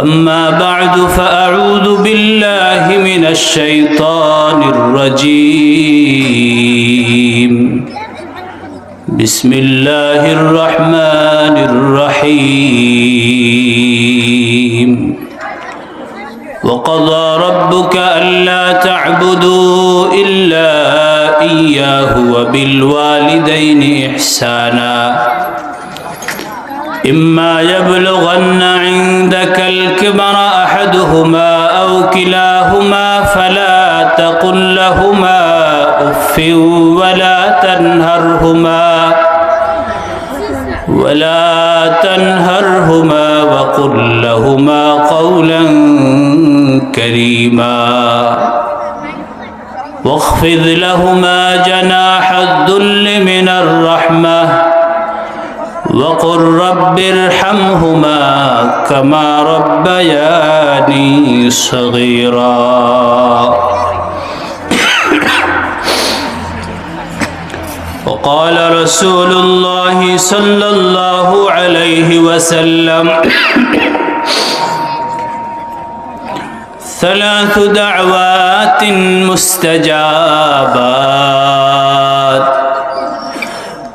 أما بعد فأعوذ بالله من الشيطان الرجيم بسم الله الرحمن الرحيم وقضى ربك ألا تعبدوا إلا إياه وبالوالدين إحسانا إما يبلغن عندك الكبر أحدهما أو كلاهما فلا تقل لهما أف ولا تنهرهما وقل لهما قولا كريما واخفض لهما جناح الذل من الرحمة وقل رب ارحمهما كما ربياني صغيرا وقال رسول الله صلى الله عليه وسلم ثلاث دعوات مستجابات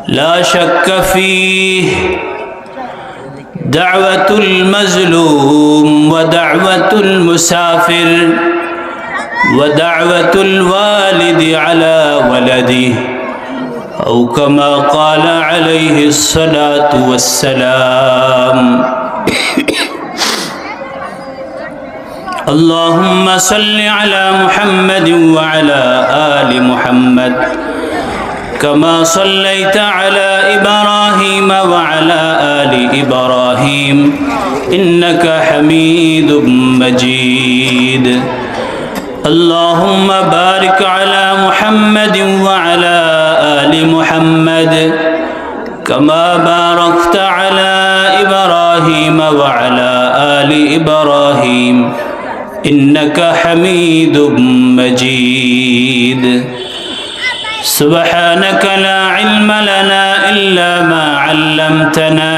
لا شك فيه دعوة المظلوم ودعوة المسافر ودعوة الوالد على ولده أو كما قال عليه الصلاة والسلام اللهم صل على محمد وعلى آل محمد كما صليت على إبراهيم وعلى آل إبراهيم إنك حميد مجيد اللهم بارك على محمد وعلى آل محمد كما باركت على إبراهيم وعلى آل إبراهيم إنك حميد مجيد سبحانك لا علم لنا إلا ما علمتنا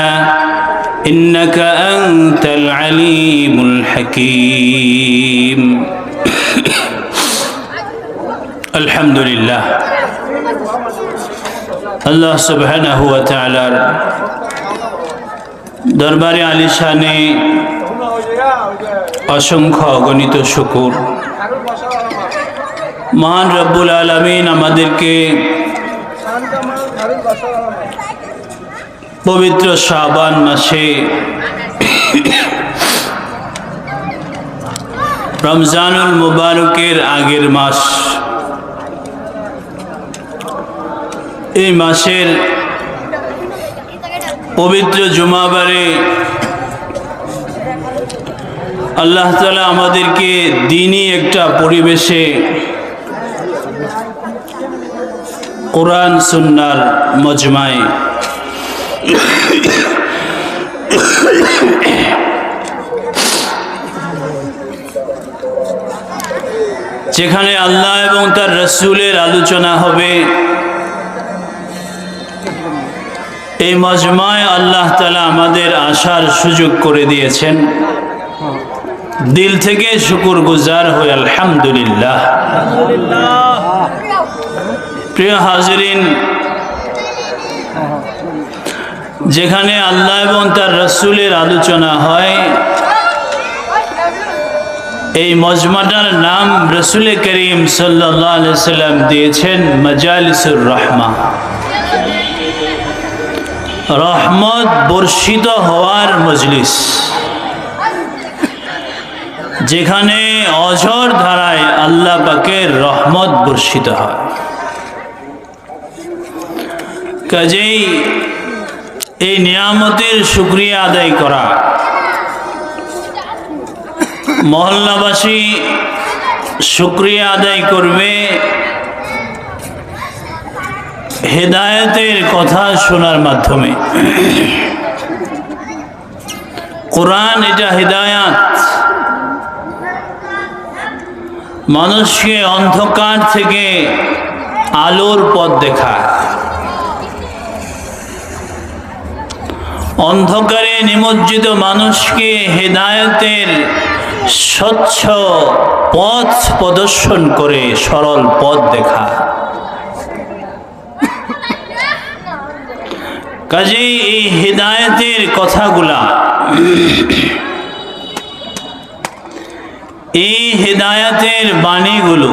إنك أنت العليم الحكيم الحمد لله الله سبحانه وتعالى দরবারে আলিশানে অসংখ্য অগণিত শুকর মহান রব্বুল আলামিন আমাদেরকে পবিত্র শাবান মাসে রমজানুল মুবারকের আগের মাস, এই মাসের পবিত্র জুমাবারে আল্লাহ তাআলা আমাদেরকে দ্বীনি একটা পরিবেশে কোরআন সুন্নাহর মজমায়ে যেখানে আল্লাহ এবং তার রাসূলের আলোচনা হবে, এই মজমায় আল্লাহ তাআলা আমাদের আসার সুযোগ করে দিয়েছেন। দিল থেকে শুকরগুজার হই আলহামদুলিল্লাহ। প্রিয় হাজিরিন, যেখানে আল্লাহ এবং তার রাসূলের আলোচনা হয়, এই মজমাটার নাম রাসূল করিম সাল্লাল্লাহু আলাইহি ওয়াসাল্লাম দিয়েছেন মাজালিসুর রাহমা, রহমত বর্ষিত হওয়ার মজলিস, যেখানে অঝর ধারায় আল্লাহ পাকের রহমত বর্ষিত হয়। কাজেই এই নিয়ামতের শুকরিয়া আদায় করা, মহল্লাবাসী শুকরিয়া আদায় করবে হেদায়েতের কথা শোনার মাধ্যমে। কোরআন এটা হেদায়াত, মানুষকে অন্ধকার থেকে আলোর পথ দেখায়। অন্ধকারে নিমজ্জিত মানুষকে হেদায়েতের স্বচ্ছ পথ প্রদর্শন করে সরল পথ দেখা। কাজেই এই হেদায়েতের কথাগুলা, এই হেদায়েতের বাণীগুলো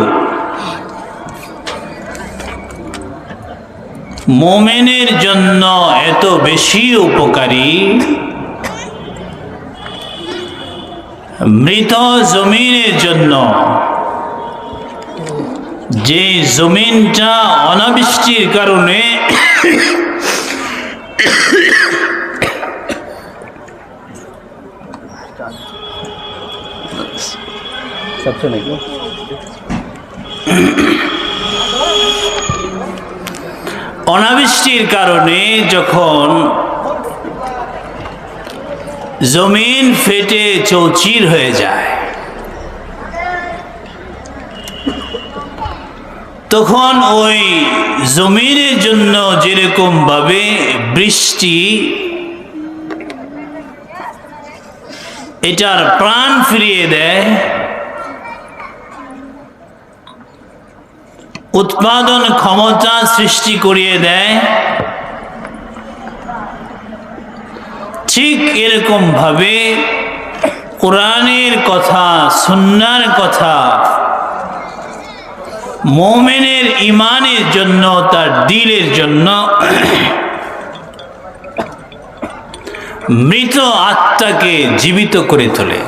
মুমিনের জন্য এত বেশি উপকারী, মৃত জমিনের জন্য, যে জমিনটা অনাবৃষ্টির কারণে অনাবৃষ্টির কারণে যখন জমিন ফেটে চৌচির হয়ে যায়, তখন ওই জমিনের জন্য যেরকম ভাবে বৃষ্টি এটার প্রাণ ফিরিয়ে দেয়, উৎপাদন ক্ষমতা সৃষ্টি করিয়ে দেয়, ঠিক এরকম ভাবে কোরআনের কথা, সুন্নাহর কথা মুমিনের ঈমানের জন্য, তার দিলের জন্য মৃত আত্মাকে জীবিত করে তোলে।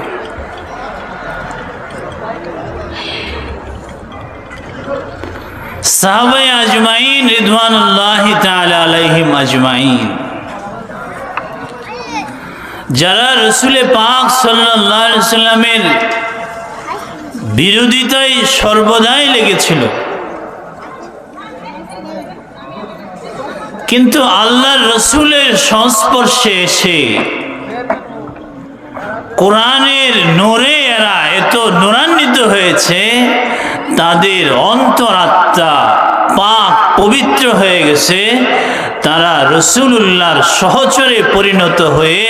সাহাবায়ে আজমাইন রিদওয়ানুল্লাহি তাআলা আলাইহিম আজমাইন, যারা রাসূলে পাক সাল্লাল্লাহু আলাইহি ওয়াসাল্লামের বিরোধিতায় সর্বদাই লেগেছিল, কিন্তু আল্লাহর রাসূলের সংস্পর্শে এসে কোরআনের নূরে এরা এত নূরান্বিত হয়েছে, তাদের অন্তরাত্মা পাক পবিত্র হয়ে গেছে, তারা রাসূলুল্লাহর সহচরে পরিণত হয়ে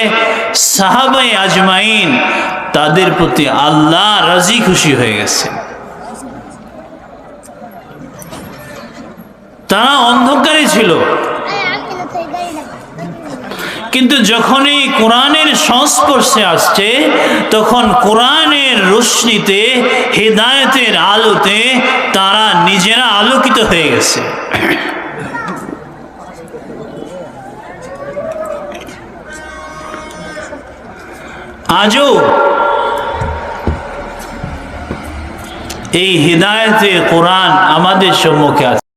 সাহাবায়ে আজমাইন তাদের প্রতি আল্লাহ রাজি খুশি হয়ে গেছে। তারা অন্ধকারে ছিল, কিন্তু যখনই কোরআনের সংস্পর্শে আসছে, তখন কোরআনের রোশনীতে, হেদায়েতের আলোতে তারা নিজেরা আলোকিত হয়ে গেছে। আজও এই হেদায়েতের কোরআন আমাদের সম্মুখে আছে।